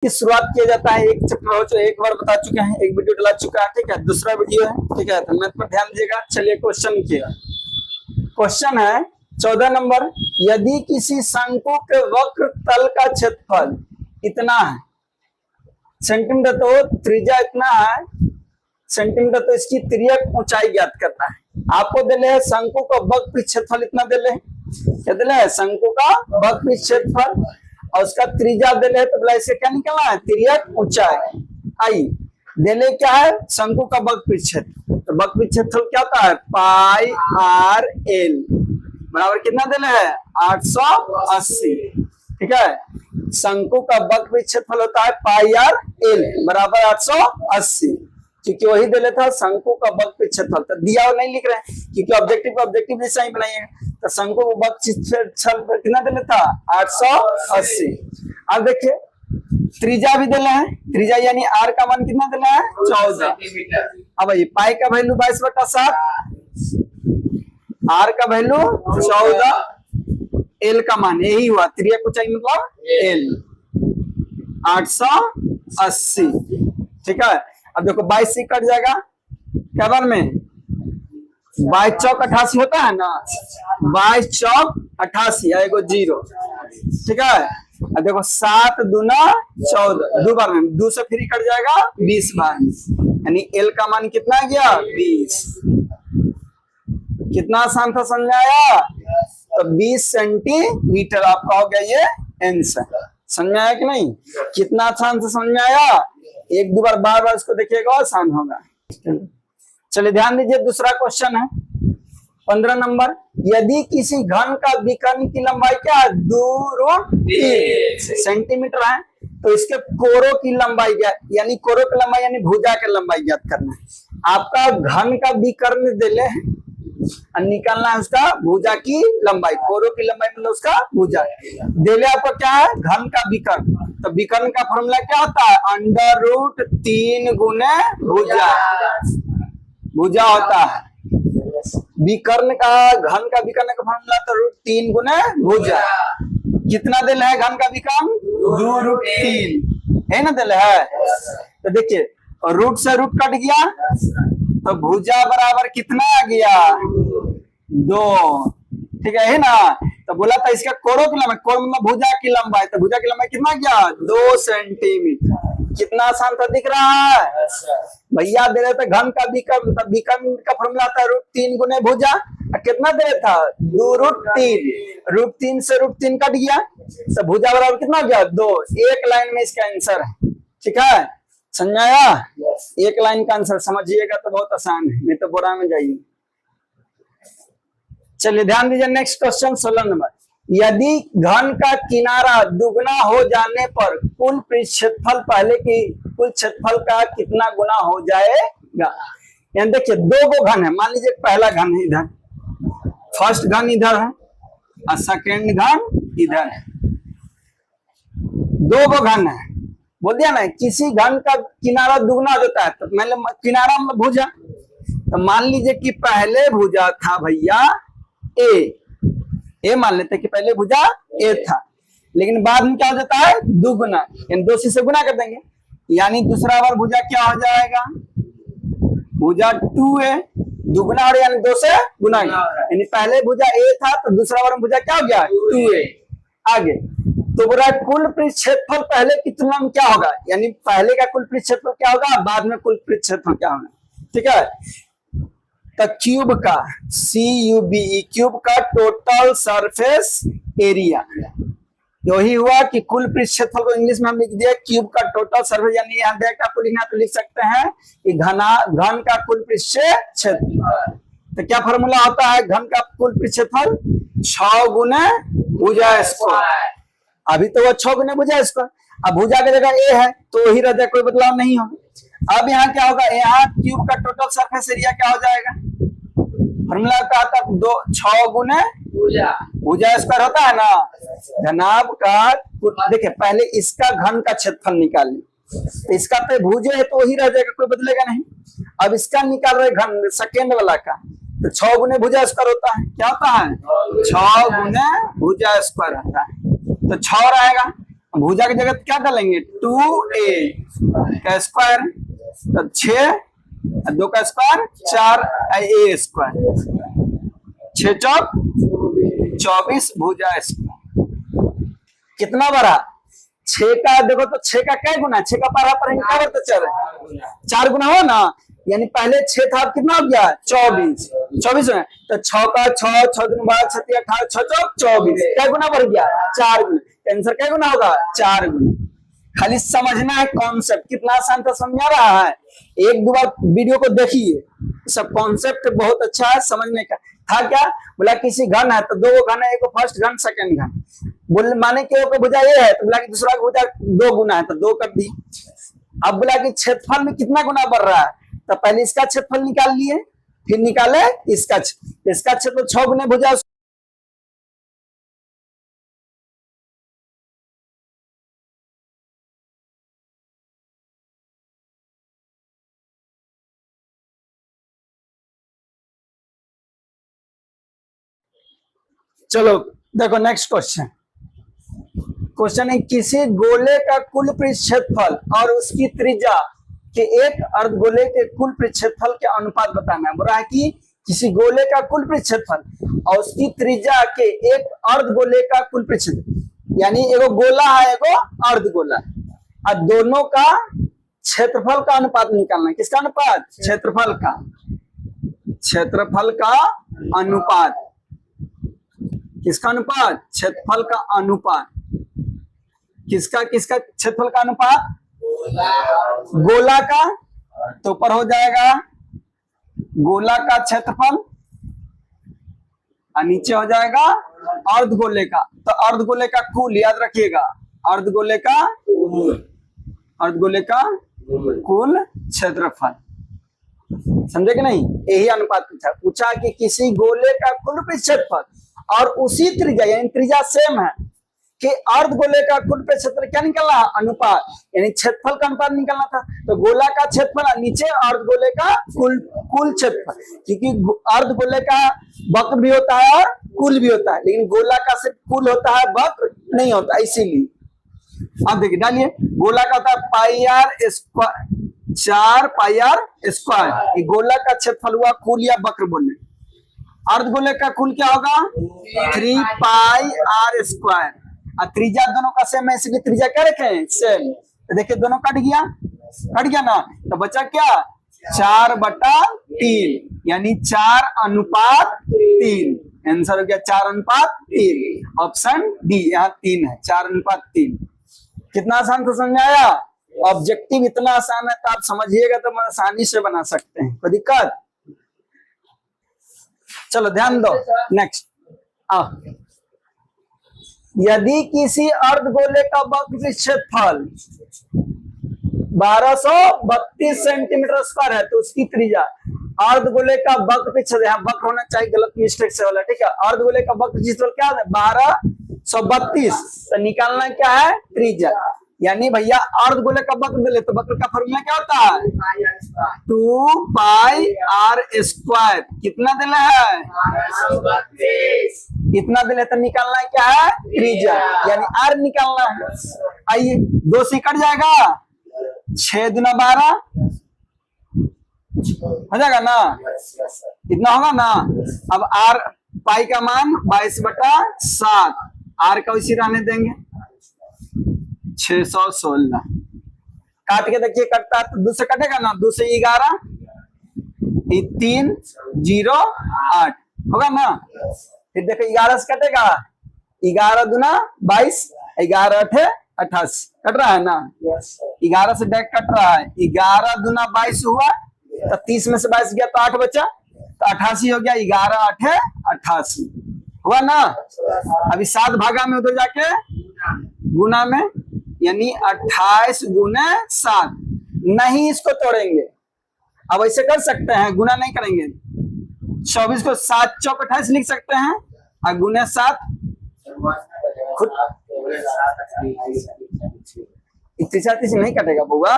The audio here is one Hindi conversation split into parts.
की शुरुआत किया जाता है। एक चैप्टर हो चुका, एक बार बता चुके हैं, एक वीडियो डला चुका है, ठीक है। दूसरा वीडियो है, ठीक है। तो मैथ पर ध्यान दीजिएगा। चलिए क्वेश्चन किया। क्वेश्चन है 14 नंबर, यदि किसी शंकु के वक्र तल का क्षेत्रफल इतना है सेंटीमीटर, तो त्रिज्या इतना है सेंटीमीटर, तो इसकी तिर्यक ऊंचाई ज्ञात करना है। आपको दिले है शंकु का वक्र क्षेत्रफल इतना दिले है, क्या दिले है? शंकु का वक्र क्षेत्रफल, और उसका त्रिज्या दिले है, तो बोला इससे क्या निकलना है? तिर्यक ऊंचाई। आई दिले क्या है? शंकु का वक्र क्षेत्र, तो वक्र क्षेत्रफल क्या होता है? पाई आर एल बराबर कितना दिले है? 880, ठीक है। शंकु का वक्र क्षेत्रफल होता है पाई आर एल बराबर 880, क्योंकि वही दिले था शंकु का वक्र क्षेत्रफल। तो दिया और नहीं लिख रहे हैं, क्योंकि ऑब्जेक्टिव जैसा ही बनाइएगा। तो शंकु का वक्र क्षेत्रफल कितना दिले था? 880। अब देखिए त्रिज्या भी दिला है, त्रिज्या यानी आर का मान कितना दिला है? 14। अब ये पाई का वैल्यू 22/7, आर का वैल्यू 14, एल का मान यही हुआ, त्रिज्या ऊंचाई मतलब एल 880, ठीक है। अब देखो 22 से कट जाएगा, क्या बार में 22 चौक 88 होता है ना, 22 चौक 88 आएगा 0, ठीक है। अब देखो 7 दूना 14, दो बार में 2 से फिर कट जाएगा 20 बार, यानी एल का मान कितना गया? 20। कितना आसान था, समझ आया? तो 20 सेंटीमीटर आपका हो गया ये आंसर। समझ में आया कि नहीं? कितना आसान से समझ में आया? एक दो बार बार बार इसको देखिएगा, आसान होगा। चलिए ध्यान दीजिए, दूसरा क्वेश्चन है 15 नंबर, यदि किसी घन का विकर्ण की लंबाई क्या है? 2√3 सेंटीमीटर है, तो इसके कोरों की लंबाई क्या, यानी कोरों की लंबाई यानी भुजा की लंबाई ज्ञात करना है। आपका घन का विकर्ण दिले और निकालना है उसका भुजा की लंबाई, कोरों की लंबाई मतलब उसका भुजा। दिले आपका क्या है? घन का विकर्ण, तो विकर्ण का फॉर्मूला क्या होता है? √3 गुने भुजा, भुजा होता है। विकर्ण का, घन का विकर्ण का फॉर्मूला तो √3 गुने भुजा। कितना दिल है घन का विकर्ण? 2√3 है ना दिल है। तो देखिए रूट से रूट कट गया, तो भुजा बराबर कितना आ गया? 2, ठीक है ना। तो बोला था इसका कोरों की लंबाई, कोर मतलब भुजा की लंबाई, तो भुजा की लंबाई कितना गया? 2 सेंटीमीटर। कितना आसान था, दिख रहा है भैया? दे रहे थे घन का विकर्ण, तो विकर्ण का फॉर्मूला था √3 गुने भुजा, कितना दे रहा था? 2√3, √3 से √3 कट गया, तो भुजा बराबर कितना गया? 2। एक लाइन में इसका आंसर है, ठीक है। समझ आया? एक लाइन का आंसर समझिएगा तो बहुत आसान है, नहीं तो बोरा में जाइए। चलिए ध्यान दीजिए, नेक्स्ट क्वेश्चन 16 नंबर, यदि घन का किनारा दुगना हो जाने पर कुल क्षेत्रफल पहले की कुल क्षेत्रफल का कितना गुना हो जाएगा? यानी देखिए दो गो घन है, मान लीजिए पहला घन है इधर, फर्स्ट घन इधर है और सेकेंड घन इधर है, दो गो घन है। बोल दिया ना, किसी घन का किनारा दुगना हो जाता है, तो मतलब किनारा मतलब भुजा, तो मान लीजिए कि पहले भुजा था भैया ए मान लेते कि पहले भुजा ए था, लेकिन बाद में क्या हो जाता है? दुगुना, यानी 2 से गुना कर देंगे, यानी दूसरा बार भुजा क्या हो जाएगा? भुजा 2a, दुगुना और यानी 2 से गुना, यानी पहले भुजा ए था तो दूसरा बार भुजा क्या हो गया? 2a। आगे तो बोला कुल क्षेत्रफल पहले की तुलना में क्या होगा, यानी पहले का कुल क्षेत्रफल क्या होगा, बाद में कुल क्षेत्रफल क्या होगा, ठीक है। तो क्यूब का CUBE, क्यूब का टोटल सरफेस एरिया, यही हुआ कि कुल क्षेत्रफल को इंग्लिश में हम लिख दिया क्यूब का टोटल सरफेस, यानी यहाँ डायरेक्ट आपको लिखना तो लिख सकते हैं कि घन का कुल क्षेत्रफल। तो क्या फॉर्मूला होता है घन का कुल क्षेत्रफल? 6 गुने भुजा स्क्वायर। अभी तो वो 6 गुने भुजा स्क्वायर, अब भुजा की जगह ए है तो वही रह जाए, कोई बदलाव नहीं होगा। अब यहाँ क्या होगा? यहाँ क्यूब का टोटल सरफेस एरिया क्या हो जाएगा? फॉर्मूला का था 6 गुने भुजा स्क्वायर होता है ना। घनाभ का देखिए पहले इसका घन का क्षेत्रफल निकालिए, तो इसका तो भुजा है तो वही रह जाएगा, कोई बदलेगा नहीं। अब इसका निकाल रहे घन सेकेंड वाला का, तो 6 गुने भुजा स्क्वायर होता है, क्या होता है? 6 गुने भुजा स्क्वायर होता है, तो 6 रहेगा। भुजा की जगह क्या डालेंगे 2a का स्क्वायर, तो 6 2 का स्क्वायर 4 a स्क्वायर, 6 चौक 24 भुजा स्क्वायर। कितना बड़ा 6 का, देखो तो 6 का क्या गुना, 6 का पारा पर क्या बढ़ता चल रहा है 4 गुना हो ना, यानी पहले 6 था, अब कितना हो गया 24 में, तो 6 का 6 6 दूनी 12 6 18 6 चौक 24, क्या गुना बढ़ गया 4 गुना। आंसर क्या गुना होगा 4 गुना। खाली समझना है कॉन्सेप्ट, कितना आसान था, समझ आ रहा है। एक दो बार वीडियो को देखिए, सब कॉन्सेप्ट बहुत अच्छा है समझने का। था क्या बोला, किसी घन है तो दो घन है, एक फर्स्ट घन सेकंड घन, बोले माने कि एक भुजा ये है तो बोला कि दूसरा भुजा 2 गुना है तो 2 कर दी। अब बोला कि क्षेत्रफल में कितना गुना बढ़ रहा है, तो पहले इसका क्षेत्रफल निकाल लिए, फिर निकाले इसका क्षेत्रफल 6 गुने भुजा। चलो देखो नेक्स्ट क्वेश्चन है, किसी गोले का कुल पृष्ठफल और उसकी त्रिज्या के एक अर्धगोले के कुल पृष्ठफल के अनुपात बताना है। बोला है कि किसी गोले का कुल पृष्ठफल और उसकी त्रिज्या के एक अर्धगोले का कुल पृष्ठफल, यानी एगो गोला है एगो अर्धगोला, और दोनों का क्षेत्रफल का अनुपात निकालना है। किसका अनुपात, क्षेत्रफल का अनुपात, किसका अनुपात, क्षेत्रफल का अनुपात, किसका क्षेत्रफल का अनुपात, गोला का, तो ऊपर हो जाएगा गोला का क्षेत्रफल और नीचे हो जाएगा अर्धगोले का। तो अर्धगोले का कुल याद रखिएगा, अर्धगोले का कुल क्षेत्रफल, समझे कि नहीं। यही अनुपात पूछा कि किसी गोले का कुल क्षेत्रफल और उसी त्रिज्या, यानी त्रिज्या सेम है, कि अर्धगोले का कुल क्षेत्रफल क्या निकलना है, अनुपात, यानी क्षेत्रफल का अनुपात निकलना था। तो गोला का क्षेत्रफल नीचे अर्धगोले का कुल क्षेत्रफल, क्योंकि अर्धगोले का वक्र भी होता है और कुल भी होता है, लेकिन गोला का सिर्फ कुल होता है, वक्र नहीं होता, इसीलिए। अब देखिए डालिए, गोला का होता है pi R square, 4 pi R square, गोला का क्षेत्रफल हुआ, कुल या वक्र बोले। अर्धगोले का कुल क्या होगा 3 पाई आर स्क्वायर, और त्रिज्या दोनों का सेम है, इसलिए त्रिज्या क्या रखे सेम। तो देखिए दोनों कट गया ना, तो बचा क्या 4/3, यानी 4:3। आंसर हो गया 4:3, ऑप्शन डी, यहाँ 3 है, 4:3। कितना आसान था, समझ में आया। ऑब्जेक्टिव इतना आसान है तो आप समझिएगा तो आसानी से बना सकते हैं, कोई दिक्कत। चलो ध्यान दो, नेक्स्ट यदि किसी अर्धगोले का वक्र क्षेत्रफल 1232 सेंटीमीटर स्क्वायर है, तो उसकी त्रिज्या, अर्धगोले का वक्र क्षेत्रफल, यहाँ वक्र होना चाहिए, गलत मिस्टेक से वाला, ठीक है। अर्धगोले का वक्र क्षेत्रफल क्या है 1232, तो निकालना क्या है त्रिज्या, यानी भैया अर्धगोले का वक्र दिले तो वक्र का फॉर्मूला क्या होता है 2 पाई आर स्क्वायर। कितना दिले है इतना दिले, तो निकालना क्या है त्रिज्या, यानी आर निकालना है। आइए 2 से कट जाएगा, 6 दूना 12 हो जाएगा ना, इतना होगा ना। अब आर पाई का मान 22/7, आर का उसी रहने देंगे 616। काट के देखिए कटता है तो 2 से कटेगा ना, 2 से 11 3 0 8 होगा ना। फिर देखो 11 से कटेगा, 11 दूना 22, 11 8 28, कट रहा है ना, 11 से डायरेक्ट कट रहा है, 11 दूना 22 हुआ, तो 30 में से 22 गया तो 8 बचा, तो 88 हो गया, 11 8 88 हुआ ना। अभी 7 भागा में उधर जाके गुना में, यानी 28 गुने 7, नहीं इसको तोड़ेंगे, अब ऐसे कर सकते हैं, गुना नहीं करेंगे, 24 को 7 चौक 28 लिख सकते हैं, और गुने 7 खुद 30 नहीं कटेगा बुआ,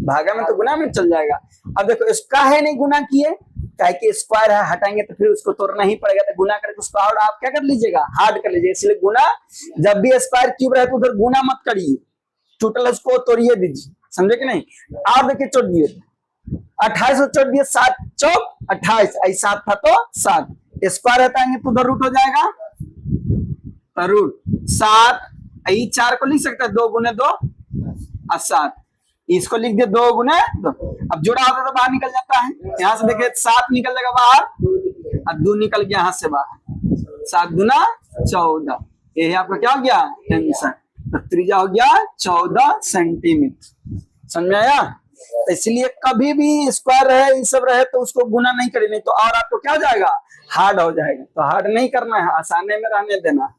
भागा में तो गुना में चल जाएगा। अब देखो इसका है नहीं गुना किए, क्या कि स्क्वायर है, हटाएंगे तो फिर उसको तोड़ना ही पड़ेगा, तो गुना करके उसको और आप क्या कर लीजिएगा, हार्ड कर लीजिए। इसलिए गुना, जब भी स्क्वायर क्यूब रहे तो उधर गुना मत करिए, टोटल उसको तोड़िए दीजिए, समझे कि नहीं। आप देखिए चोट दिए 28 को चोट दिए, 7 चौक 28, आई 7 था तो 7, स्क्वायर हटाएंगे तो उधर रूट हो जाएगा, तो रूट 7, आई 4 को लिख सकते हैं 2 गुने 2 और 7, इसको लिख दिया 2 गुने 2। अब जोड़ा होता तो बाहर निकल जाता है, यहाँ से देखिए 7 निकल जाएगा बाहर और 2 निकल गया यहाँ से बाहर, 7 दूना 14, यही आपका क्या हो गया आंसर। तो त्रिज्या हो गया 14 सेंटीमीटर, समझ में आया। तो इसलिए कभी भी स्क्वायर रहे, ये सब रहे, तो उसको गुना नहीं करें, नहीं तो और आपको क्या हो जाएगा, हार्ड हो जाएगा। तो हार्ड नहीं करना है, आसानी में रहने देना।